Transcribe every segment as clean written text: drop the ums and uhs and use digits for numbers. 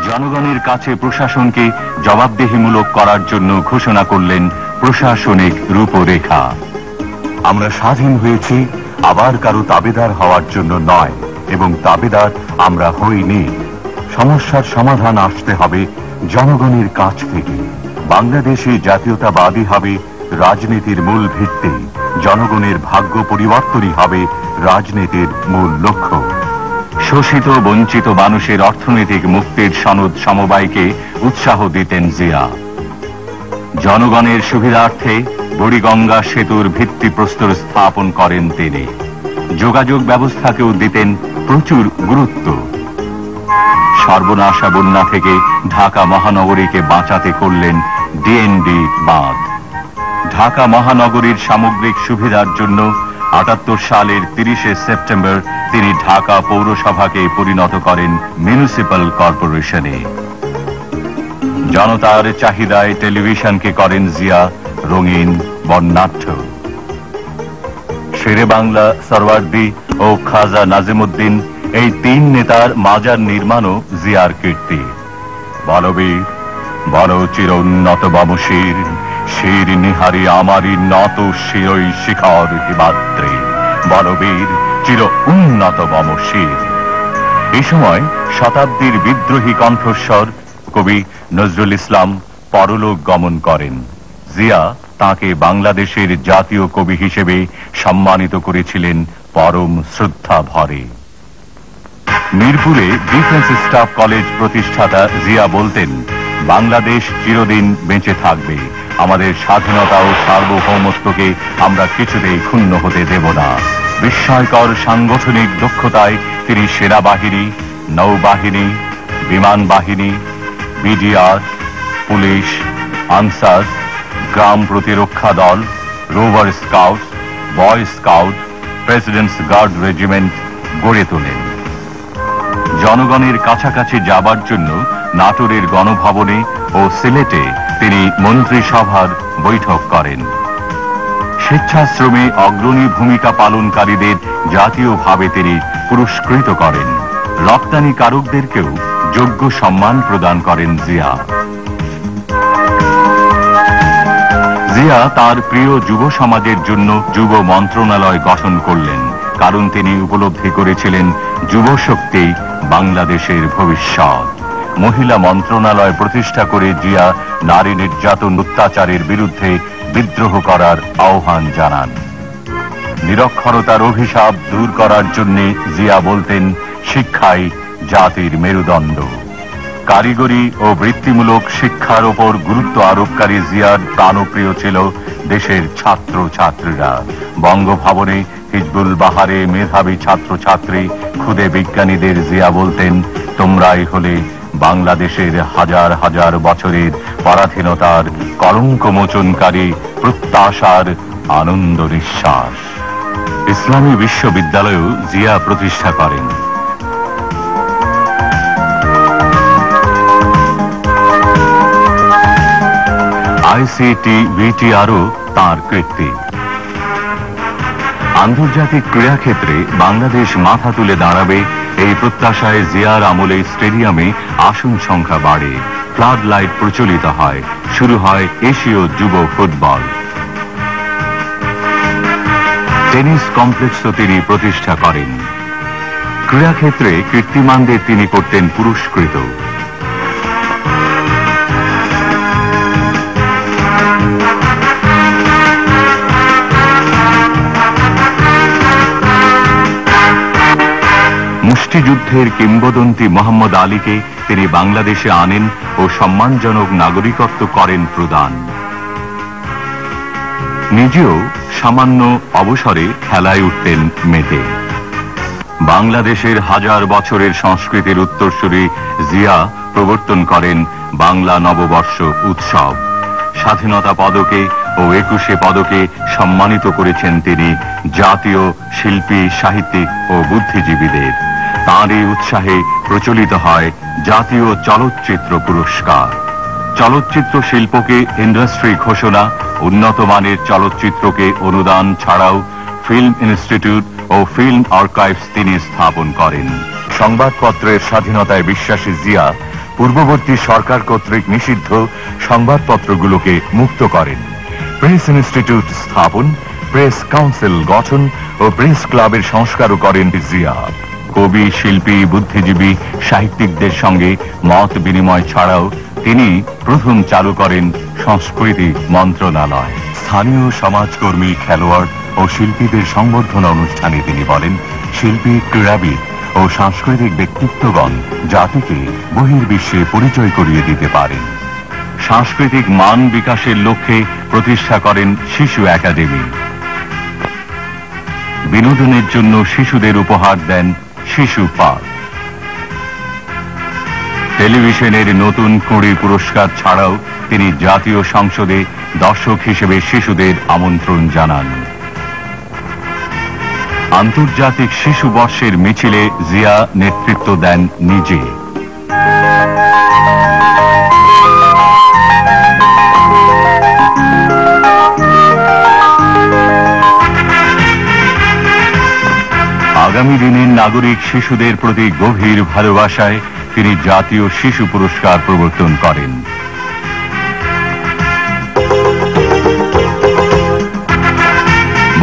জনগণের কাছে প্রশাসনকে জবাবদিহিমূলক করার জন্য ঘোষণা করলেন প্রশাসনিক রূপরেখা। আমরা স্বাধীন হয়েছি আবার কারো তাবেদার হওয়ার জন্য নয়, এবং তাবেদার আমরা হইনি। সমস্যার সমাধান আসতে হবে জনগণের কাছ থেকে। বাংলাদেশে জাতীয়তাবাদী হবে রাজনীতির মূল ভিত্তি, জনগণের ভাগ্য পরিবর্তনই হবে রাজনীতির মূল লক্ষ্য। শোষিত বঞ্চিত মানুষের অর্থনৈতিক মুক্তির সনদ সমবায়কে উৎসাহ দিতেন জিয়া। জনগণের সুবিধার্থে বুড়িগঙ্গা সেতুর ভিত্তিপ্রস্তর স্থাপন করেন তিনি। যোগাযোগ ব্যবস্থাকেও দিতেন প্রচুর গুরুত্ব। সর্বনাশা বন্যা থেকে ঢাকা মহানগরীকে বাঁচাতে করলেন ডিএনডি বাঁধ। ঢাকা মহানগরীর সামগ্রিক সুবিধার জন্য ৭৮ সালের ৩০শে সেপ্টেম্বর তিনি ঢাকা পৌরসভাকে পরিণত করেন মিউনিসিপ্যাল কর্পোরেশনে। জনতার চাহিদায় টেলিভিশনকে করেন জিয়া রঙিন বর্ণাঢ্য। শেরে বাংলা সরওয়ার্দী ও খাজা নাজিমুদ্দিন এই তিন নেতার মাজার নির্মাণও জিয়ার কীর্তি। বলবীর বল চির উন্নত বমশির, শির নিহারি আমারি নত শিরই শিখর হিমাদ্রি, বলবীর চির উন্নত বমশির। এই সময় শতাব্দীর বিদ্রোহী কণ্ঠস্বর কবি নজরুল ইসলাম পরলোক গমন করেন। জিয়া তাকে বাংলাদেশের জাতীয় কবি হিসেবে সম্মানিত করেছিলেন পরম শ্রদ্ধা ভরে। মিরপুরে ডিফেন্স স্টাফ কলেজ প্রতিষ্ঠাতা জিয়া বলতেন, বাংলাদেশ চিরদিন বেঁচে থাকবে, আমাদের স্বাধীনতা ও সার্বভৌমত্বকে আমরা কিছুতেই ক্ষুণ্ণ হতে দেব না। বিস্ময়কর সাংগঠনিক দক্ষতায় তিনি সেনাবাহিনী, নৌবাহিনী, বিমান বাহিনী, বিডিআর, পুলিশ, আনসার, গ্রাম প্রতিরক্ষা দল, rover scout, boy scout, president's guard regiment গড়ে তোলেন। জনগণের কাছাকাছি যাবার জন্য নাটোরের গণভবনে ও সিলেটে তিনি মন্ত্রিসভার বৈঠক করেন। স্বেচ্ছাশ্রমে অগ্রণী ভূমিকা পালনকারীদের জাতীয়ভাবে তিনি পুরস্কৃত করেন। রপ্তানিকারকদেরকেও যোগ্য সম্মান প্রদান করেন জিয়া। জিয়া তার প্রিয় যুব সমাজের জন্য যুব মন্ত্রণালয় গঠন করলেন, কারণ তিনি উপলব্ধি করেছিলেন যুব শক্তি বাংলাদেশের ভবিষ্যৎ। মহিলা মন্ত্রণালয় প্রতিষ্ঠা করে জিয়া নারী নির্যাতন অত্যাচারের বিরুদ্ধে বিদ্রোহ করার আহ্বান জানান। নিরক্ষরতার অভিশাপ দূর করার জন্য জিয়া বলতেন, শিক্ষাই জাতির মেরুদণ্ড। কারিগরি ও বৃত্তিমূলক শিক্ষার ওপর গুরুত্ব আরোপকারী জিয়ার প্রাণপ্রিয় ছিল দেশের ছাত্র ছাত্রীরা। বঙ্গভবনে হিজবুল বাহারে মেধাবী ছাত্রছাত্রী ক্ষুদে বিজ্ঞানীদের জিয়া বলতেন, তোমরাই হলে বাংলাদেশের হাজার হাজার বছরের পরাধীনতার কলঙ্কমোচনকারী প্রত্যাশার আনন্দ নিঃশ্বাস। ইসলামী বিশ্ববিদ্যালয়ও জিয়া প্রতিষ্ঠা করেন। আইসিটি বিটিআরও তাঁর কীর্তি। আন্তর্জাতিক ক্রীড়াক্ষেত্রে বাংলাদেশ মাথা তুলে দাঁড়াবে এই প্রত্যাশায় জিয়ার আমলে স্টেডিয়ামে আসন সংখ্যা বাড়ে, ফ্লাড লাইট প্রচলিত হয়, শুরু হয় এশীয় যুব ফুটবল। টেনিস কমপ্লেক্সও তিনি প্রতিষ্ঠা করেন। ক্রীড়াক্ষেত্রে কীর্তিমানদের তিনি করতেন পুরস্কৃত। মুষ্টিযুদ্ধের কিংবদন্তি মোহাম্মদ আলীকে তিনি বাংলাদেশে আনেন ও সম্মানজনক নাগরিকত্ব করেন প্রদান। নিজেও সামান্য অবসরে খেলায় উঠতেন মেতে। বাংলাদেশের হাজার বছরের সংস্কৃতির উত্তরসূরি জিয়া প্রবর্তন করেন বাংলা নববর্ষ উৎসব। স্বাধীনতা পদকে ও ২১শে পদকে সম্মানিত করেছেন তিনি জাতীয় শিল্পী, সাহিত্যিক ও বুদ্ধিজীবীদের। তাঁরই উৎসাহে প্রচলিত হয় জাতীয় চলচ্চিত্র পুরস্কার। চলচ্চিত্র শিল্পকে ইন্ডাস্ট্রি ঘোষণা, উন্নত মানের চলচ্চিত্রকে অনুদান ছাড়াও ফিল্ম ইনস্টিটিউট ও ফিল্ম আর্কাইভস তিনি স্থাপন করেন। সংবাদপত্রের স্বাধীনতায় বিশ্বাসী জিয়া পূর্ববর্তী সরকার কর্তৃক নিষিদ্ধ সংবাদপত্রগুলোকে মুক্ত করেন। প্রেস ইনস্টিটিউট স্থাপন, প্রেস কাউন্সিল গঠন ও প্রেস ক্লাবের সংস্কারও করেন জিয়া। কবি, শিল্পী, বুদ্ধিজীবী, সাহিত্যিকদের সঙ্গে মত বিনিময় ছাড়াও তিনি প্রথম চালু করেন সংস্কৃতি মন্ত্রণালয়। স্থানীয় সমাজকর্মী, খেলোয়াড় ও শিল্পীদের সংবর্ধনা অনুষ্ঠানে তিনি বলেন, শিল্পী, ক্রীড়াবিদ ও সাংস্কৃতিক ব্যক্তিত্বগণ জাতিকে বহির্বিশ্বে পরিচয় করিয়ে দিতে পারেন। সাংস্কৃতিক মান বিকাশের লক্ষ্যে প্রতিষ্ঠা করেন শিশু একাডেমি। বিনোদনের জন্য শিশুদের উপহার দেন শিশু পার্ক। টেলিভিশনের নতুন কুড়ি পুরস্কার ছাড়াও তিনি জাতীয় সংসদে দর্শক হিসেবে শিশুদের আমন্ত্রণ জানান। আন্তর্জাতিক শিশু বর্ষের মিছিলে জিয়া নেতৃত্ব দেন নিজে। আগামী দিনের নাগরিক শিশুদের প্রতি গভীর ভালোবাসায় তিনি জাতীয় শিশু পুরস্কার প্রবর্তন করেন।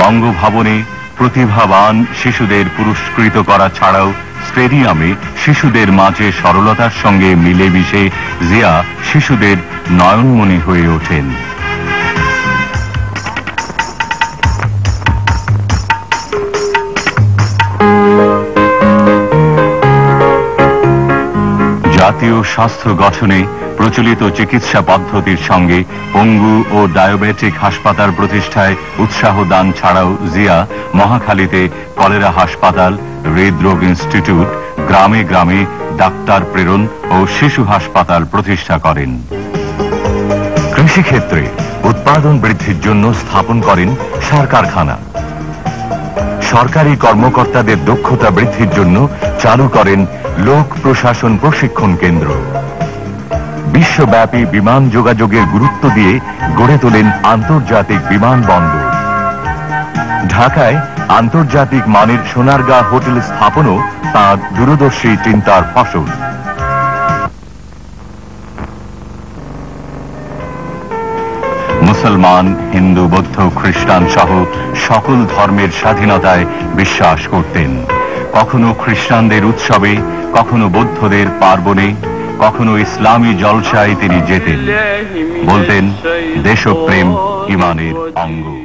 বঙ্গভবনে প্রতিভাবান শিশুদের পুরস্কৃত করা ছাড়াও স্টেডিয়ামে শিশুদের মাঝে সরলতার সঙ্গে মিলেমিশে জিয়া শিশুদের নয়নমণি হয়ে ওঠেন। জাতীয় স্বাস্থ্য গঠনে প্রচলিত চিকিৎসা পদ্ধতির সঙ্গে পঙ্গু ও ডায়াবেটিক হাসপাতাল প্রতিষ্ঠায় উৎসাহ দান ছাড়াও জিয়া মহাখালীতে কলেরা হাসপাতাল, হৃদরোগ ইনস্টিটিউট, গ্রামে গ্রামে ডাক্তার প্রেরণ ও শিশু হাসপাতাল প্রতিষ্ঠা করেন। কৃষিক্ষেত্রে উৎপাদন বৃদ্ধির জন্য স্থাপন করেন সার কারখানা। সরকারি কর্মকর্তাদের দক্ষতা বৃদ্ধির জন্য চালু করেন লোক প্রশাসন প্রশিক্ষণ কেন্দ্র। বিশ্বব্যাপী বিমান যোগাযোগের গুরুত্ব দিয়ে গড়ে তোলেন আন্তর্জাতিক বিমানবন্দর। ঢাকায় আন্তর্জাতিক মানের সোনারগাঁ হোটেল স্থাপনও তাঁর দূরদর্শী চিন্তার ফসল। মুসলমান, হিন্দু, বৌদ্ধ, খ্রিস্টান সহ সকল ধর্মের স্বাধীনতায় বিশ্বাস করতেন। কখনো খ্রিস্টানদের উৎসবে, কখনো বৌদ্ধদের পার্বণে, কখনো ইসলামী জলসায় তিনি যেতেন। বলতেন, দেশপ্রেম ইমানের অঙ্গ।